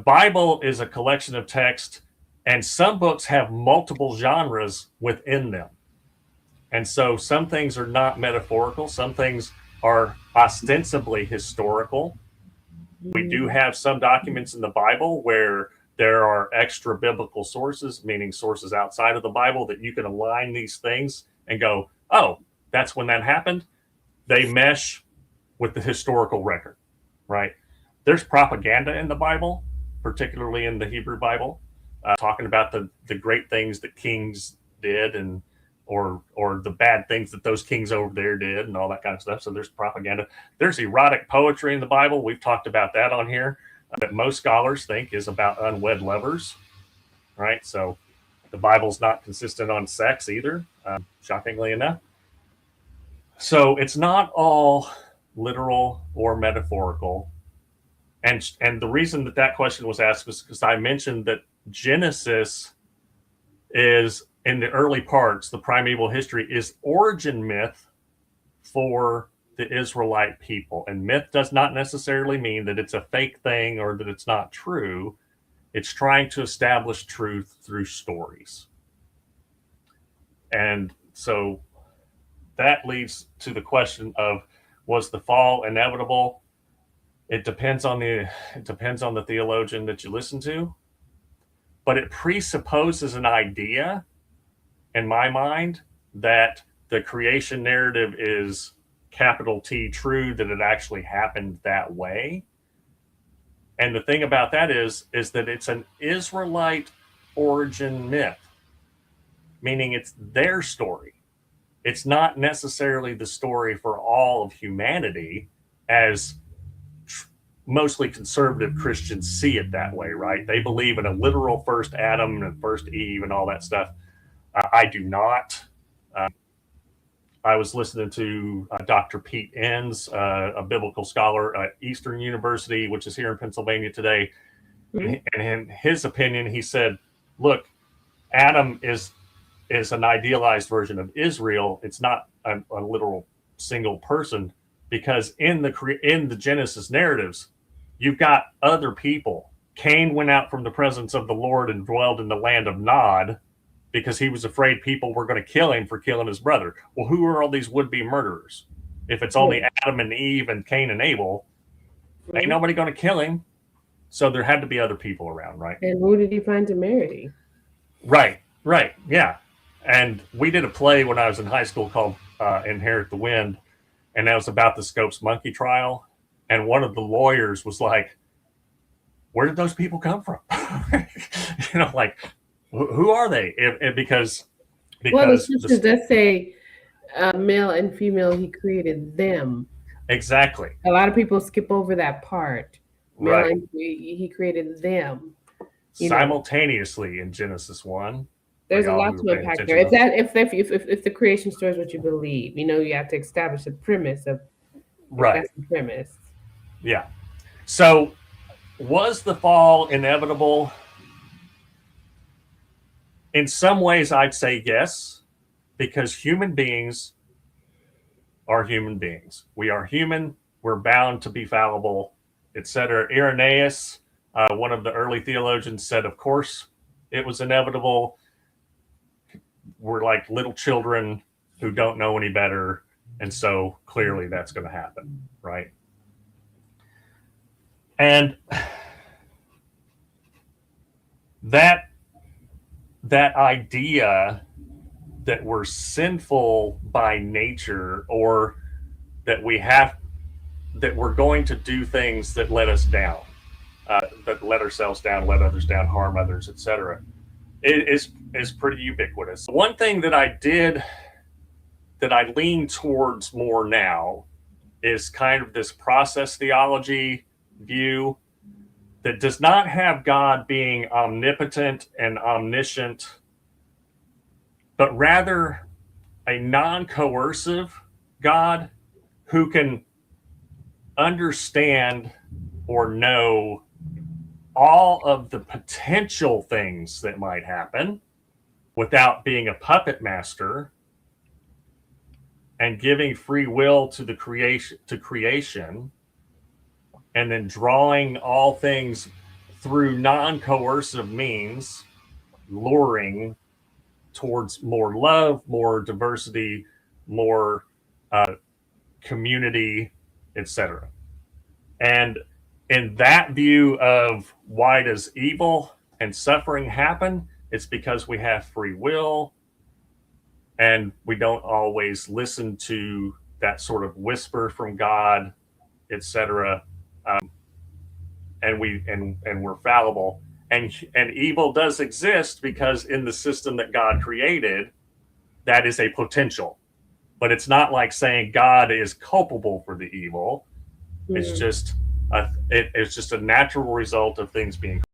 Bible is a collection of text, and some books have multiple genres within them. And so some things are not metaphorical. Some things are ostensibly historical. We do have some documents in the Bible where there are extra biblical sources, meaning sources outside of the Bible, that you can align these things and go, oh, that's when that happened. They mesh with the historical record, right? There's propaganda in the Bible, particularly in the Hebrew Bible, talking about the great things that kings did and or the bad things that those kings over there did and all that kind of stuff. So there's propaganda. There's erotic poetry in the Bible. We've talked about that on here, that most scholars think is about unwed lovers, right? So the Bible's not consistent on sex either, shockingly enough. So it's not all literal or metaphorical. And the reason that question was asked was because I mentioned that Genesis is, in the early parts, the primeval history is origin myth for the Israelite people. And myth does not necessarily mean that it's a fake thing or that it's not true. It's trying to establish truth through stories. And so that leads to the question of, was the fall inevitable? It depends on the theologian that you listen to, but it presupposes an idea, in my mind, that the creation narrative is capital T true, that it actually happened that way. And the thing about that is that it's an Israelite origin myth, meaning it's their story. It's not necessarily the story for all of humanity, as mostly conservative Christians see it that way, right? They believe in a literal first Adam and first Eve and all that stuff. I do not. I was listening to Dr. Pete Enns, a biblical scholar at Eastern University, which is here in Pennsylvania today. Mm-hmm. And in his opinion, he said, look, Adam is an idealized version of Israel. It's not a literal single person, because in the Genesis narratives, you've got other people. Cain went out from the presence of the Lord and dwelled in the land of Nod because he was afraid people were going to kill him for killing his brother. Well, who are all these would-be murderers? If it's only Adam and Eve and Cain and Abel, ain't nobody going to kill him. So there had to be other people around, right? And who did he find to marry? Right, yeah. And we did a play when I was in high school called Inherit the Wind, and that was about the Scopes Monkey trial. And one of the lawyers was like, where did those people come from? Like, who are they? Because well, the scriptures does say male and female, he created them. Exactly. A lot of people skip over that part. Male right. And he created them. Simultaneously in Genesis 1. There's a lot to unpack there. If the creation story is what you believe, you have to establish a premise of right. That's the premise. Yeah. So was the fall inevitable? In some ways, I'd say yes, because human beings are human beings. We are human. We're bound to be fallible, etc. Irenaeus, one of the early theologians, said, of course, it was inevitable. We're like little children who don't know any better. And so clearly that's going to happen, right? And that idea that we're sinful by nature, or that we're going to do things that let us down, that let ourselves down, let others down, harm others, etc., is pretty ubiquitous. One thing that I lean towards more now is kind of this process theology view that does not have God being omnipotent and omniscient, but rather a non-coercive God who can understand or know all of the potential things that might happen without being a puppet master, and giving free will to the creation, and then drawing all things through non-coercive means, luring towards more love, more diversity, more community, etc. And in that view of why does evil and suffering happen, it's because we have free will and we don't always listen to that sort of whisper from God, etc. And we're fallible. And evil does exist because in the system that God created, that is a potential. But it's not like saying God is culpable for the evil. It's just it's just a natural result of things being